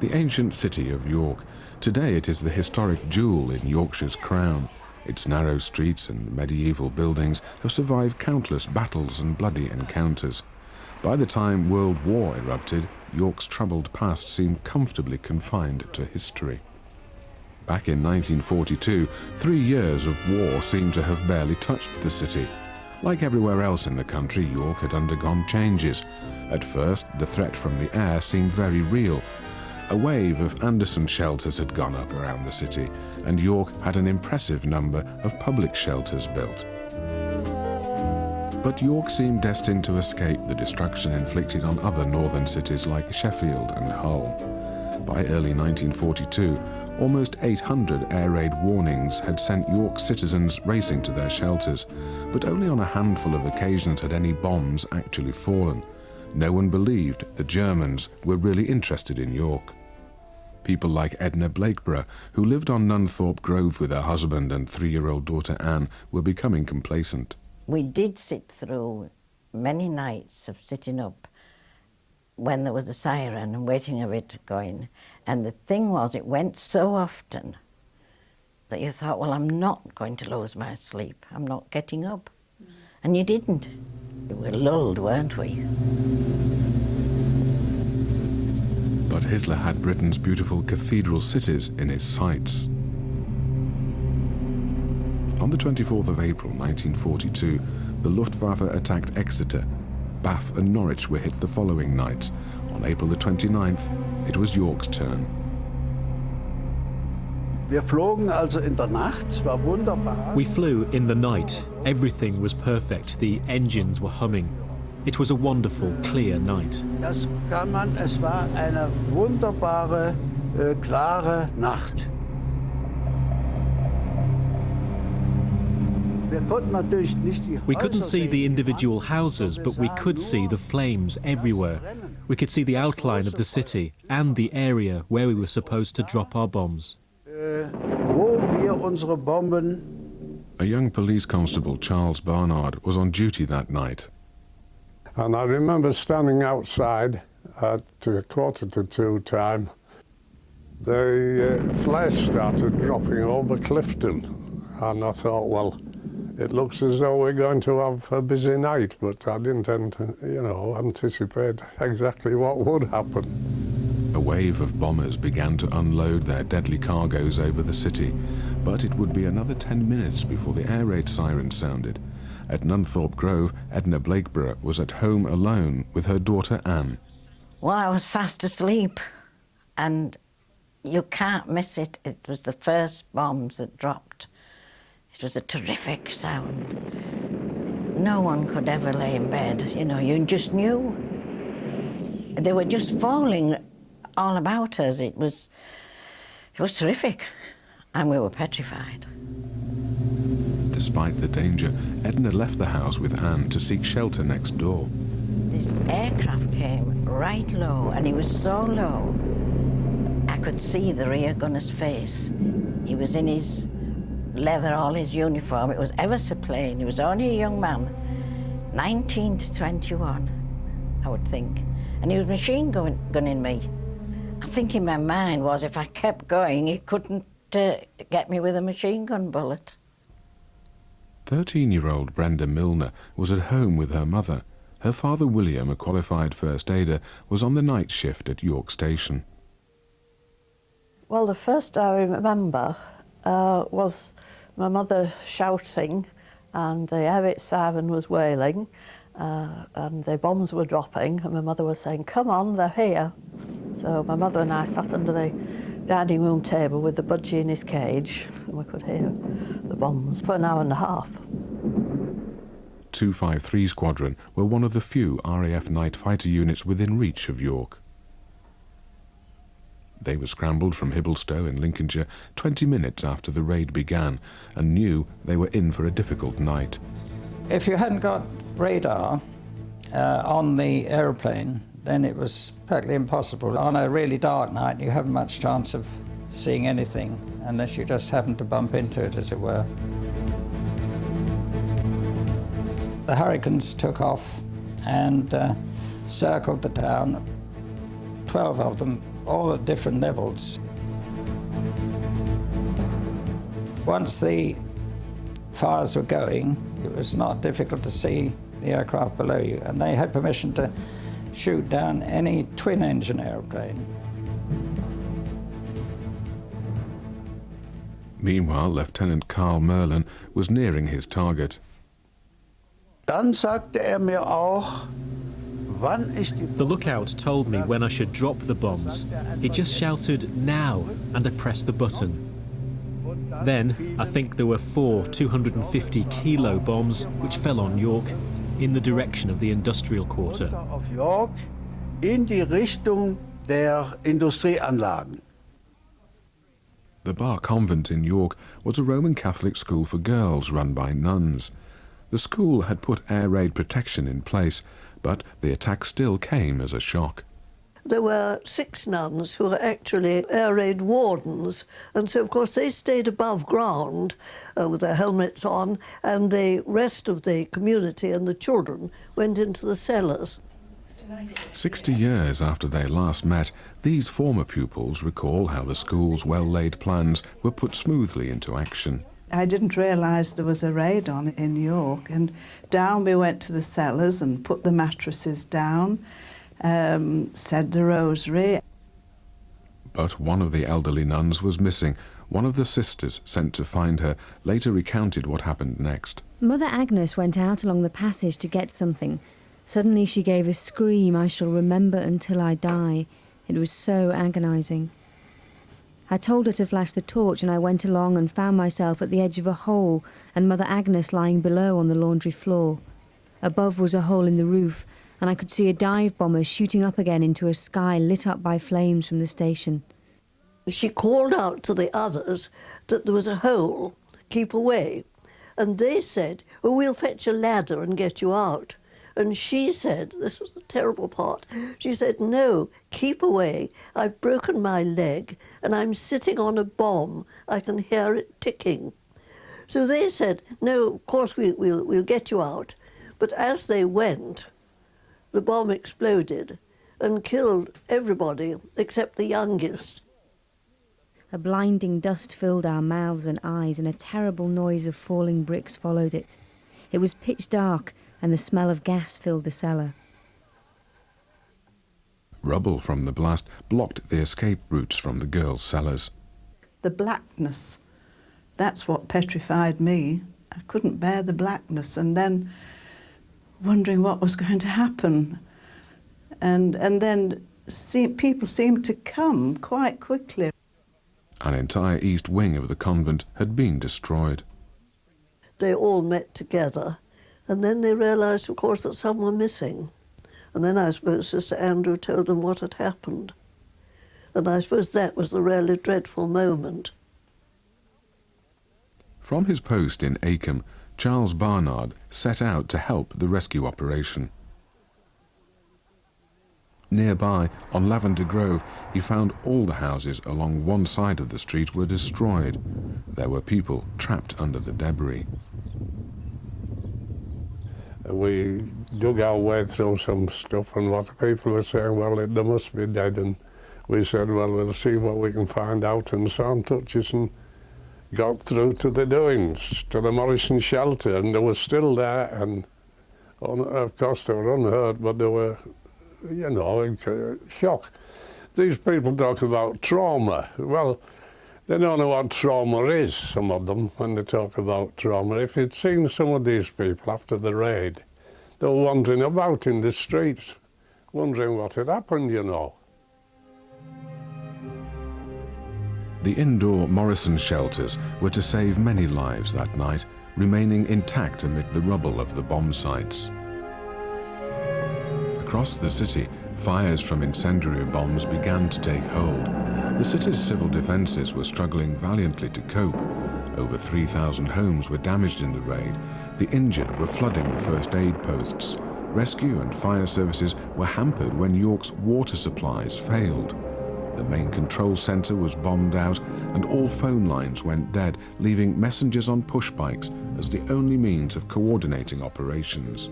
The ancient city of York. Today it is the historic jewel in Yorkshire's crown. Its narrow streets and medieval buildings have survived countless battles and bloody encounters. By the time World War erupted, York's troubled past seemed comfortably confined to history. Back in 1942, 3 years of war seemed to have barely touched the city. Like everywhere else in the country, York had undergone changes. At first, the threat from the air seemed very real. A wave of Anderson shelters had gone up around the city, and York had an impressive number of public shelters built. But York seemed destined to escape the destruction inflicted on other northern cities like Sheffield and Hull. By early 1942, almost 800 air raid warnings had sent York citizens racing to their shelters, but only on a handful of occasions had any bombs actually fallen. No one believed the Germans were really interested in York. People like Edna Blakeborough, who lived on Nunthorpe Grove with her husband and 3-year-old daughter Anne, were becoming complacent. We did sit through many nights of sitting up when there was a siren and waiting of it going. And the thing was, it went so often that you thought, well, I'm not going to lose my sleep. I'm not getting up. And you didn't. We were lulled, weren't we? But Hitler had Britain's beautiful cathedral cities in his sights. On the 24th of April 1942, the Luftwaffe attacked Exeter. Bath and Norwich were hit the following nights. On April the 29th, it was York's turn. Wir flogen also in der Nacht, es war wunderbar. We flew in the night. Everything was perfect. The engines were humming. It was a wonderful, clear night. Das kann man, es war eine wunderbare, klare Nacht. We couldn't see the individual houses, but we could see the flames everywhere. We could see the outline of the city and the area where we were supposed to drop our bombs. A young police constable, Charles Barnard, was on duty that night. And I remember standing outside at 1:45 time. The flares started dropping over Clifton, and I thought, well, it looks as though we're going to have a busy night, but I didn't, anticipate exactly what would happen. A wave of bombers began to unload their deadly cargoes over the city, but it would be another 10 minutes before the air raid siren sounded. At Nunthorpe Grove, Edna Blakeborough was at home alone with her daughter Anne. Well, I was fast asleep, and you can't miss it. It was the first bombs that dropped. It was a terrific sound. No one could ever lay in bed, you just knew. They were just falling all about us. It was terrific, and we were petrified. Despite the danger, Edna left the house with Anne to seek shelter next door. This aircraft came right low, and he was so low, I could see the rear gunner's face. He was in his leather, all his uniform. It was ever so plain. He was only a young man, 19 to 21, I would think. And he was machine gunning me. I think in my mind was if I kept going, he couldn't get me with a machine gun bullet. 13-year-old Brenda Milner was at home with her mother. Her father, William, a qualified first aider, was on the night shift at York Station. Well, the first I remember was my mother shouting, and the air raid siren was wailing, and the bombs were dropping, and my mother was saying, "Come on, they're here." So my mother and I sat under the dining room table with the budgie in his cage, and we could hear the bombs for an hour and a half. 253 Squadron were one of the few RAF night fighter units within reach of York. They were scrambled from Hibblestow in Lincolnshire 20 minutes after the raid began and knew they were in for a difficult night. If you hadn't got radar on the aeroplane, then it was practically impossible. On a really dark night, you haven't much chance of seeing anything unless you just happen to bump into it, as it were. The Hurricanes took off and circled the town. 12 of them all at different levels. Once the fires were going, it was not difficult to see the aircraft below you, and they had permission to shoot down any twin-engine aeroplane. Meanwhile, Lieutenant Carl Merlin was nearing his target. Dann sagte mir auch, wann ich die The lookout told me when I should drop the bombs. He just shouted, "Now," and I pressed the button. Then, I think there were 4 250-kilo bombs which fell on York in the direction of the industrial quarter. auf York in die Richtung der Industrieanlagen. The Bar Convent in York was a Roman Catholic school for girls run by nuns. The school had put air raid protection in place, but the attack still came as a shock. There were 6 nuns who were actually air raid wardens, and so of course they stayed above ground with their helmets on, and the rest of the community and the children went into the cellars. 60 years after they last met, these former pupils recall how the school's well-laid plans were put smoothly into action. I didn't realise there was a raid on in York, and down we went to the cellars and put the mattresses down, said the rosary. But one of the elderly nuns was missing. One of the sisters sent to find her later recounted what happened next. Mother Agnes went out along the passage to get something. Suddenly she gave a scream I shall remember until I die. It was so agonising. I told her to flash the torch, and I went along and found myself at the edge of a hole and Mother Agnes lying below on the laundry floor. Above was a hole in the roof, and I could see a dive bomber shooting up again into a sky lit up by flames from the station. She called out to the others that there was a hole, keep away. And they said, "Oh, we'll fetch a ladder and get you out." And she said, this was the terrible part, she said, "No, keep away. I've broken my leg and I'm sitting on a bomb. I can hear it ticking." So they said, "No, of course we'll get you out." But as they went, the bomb exploded and killed everybody except the youngest. A blinding dust filled our mouths and eyes, and a terrible noise of falling bricks followed it. It was pitch dark, and the smell of gas filled the cellar. Rubble from the blast blocked the escape routes from the girls' cellars. The blackness, that's what petrified me. I couldn't bear the blackness, and then wondering what was going to happen. And then people seemed to come quite quickly. An entire east wing of the convent had been destroyed. They all met together, and then they realised, of course, that some were missing. And then I suppose Sister Andrew told them what had happened. And I suppose that was the really dreadful moment. From his post in Acomb, Charles Barnard set out to help the rescue operation. Nearby, on Lavender Grove, he found all the houses along one side of the street were destroyed. There were people trapped under the debris. We dug our way through some stuff, and what the people were saying, well, they must be dead, and we said, well, we'll see what we can find out, and Sam Hutchison got through to the doings, to the Morrison shelter, and they were still there, and of course they were unhurt, but they were, you know, shock. These people talk about trauma. Well, they don't know what trauma is, some of them, when they talk about trauma. If you'd seen some of these people after the raid, they were wandering about in the streets, wondering what had happened, you know. The indoor Morrison shelters were to save many lives that night, remaining intact amid the rubble of the bomb sites. Across the city, fires from incendiary bombs began to take hold. The city's civil defences were struggling valiantly to cope. Over 3,000 homes were damaged in the raid. The injured were flooding the first aid posts. Rescue and fire services were hampered when York's water supplies failed. The main control centre was bombed out, and all phone lines went dead, leaving messengers on push bikes as the only means of coordinating operations.